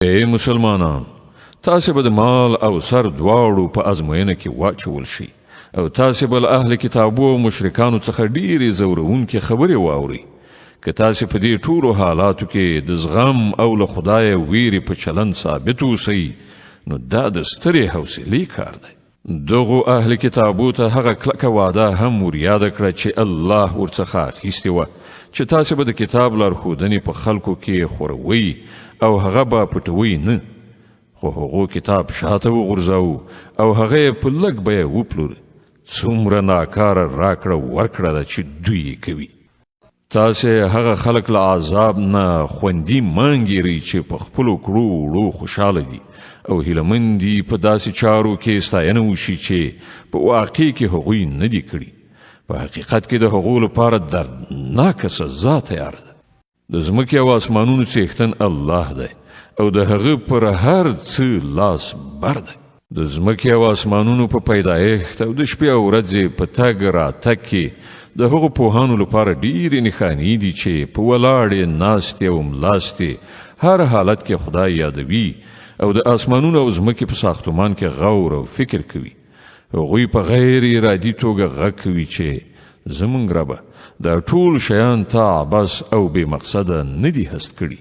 ای مسلمانان، تاسې به د مال او سر دواړو په ازموینه کې واچول شي او تاسې به له اهل کتابو او مشرکانو څخه ډېرې ځورونکې خبرې واورئ. که تاسې په دې ټولو حالاتو کې د زغم او له خدایه ویرې په چلند ثابت اوسئ، نو دا د سترې حوصلې کار دی. دغو اهل کتابو ته هغه کلکه وعده هم ور یاده کړه چې الله ورڅخه اخیستې وه چې تاسې به د کتاب لارښودنې په خلکو کې خوروئ او هغه به پټوئ نه، خو هغو کتاب شاته وغورځاوه او هغه یې په لږ بیه وپلوره. څومره ناکاره راکړه ورکړه ده چې دوی یې کوي. تاسې هغه خلک له عذاب نه خوندي مانګیرئ چې په خپلو کړو وړو خوشحاله دي او هیلهمند دي په داسې چارو کې ستاینه وشي چې په واقع کې هغوی نه دي کړي. په حقیقت کې د هغو لپاره دردناکه سزا تیاره ده. د ځمکې او اسمانونو څښتن الله دی او د هغه پر هر څه لاس بر دی. د ځمکې او اسمانونو په پیدایښت او د شپې او ورځې په تګ راتګ کې د هغو پوهانو لپاره ډېرې نښانې دي چې په ولاړې ناستې او ملاستې هر حالت کې خدای یادوي او د اسمانونو او ځمکې په ساختمان کې غور او فکر کوي. هغوی په غیر ارادي توګه غږ کوي چې زموږ ربه دا ټول شیان تا عبث او بې مقصده نه دي هست کړي،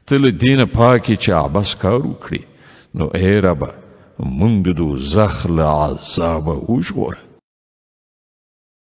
ته له دې نه پاکې چې عبث کار وکړي. نو ای ربه موږ د دوزخ له عذابه وژغوره.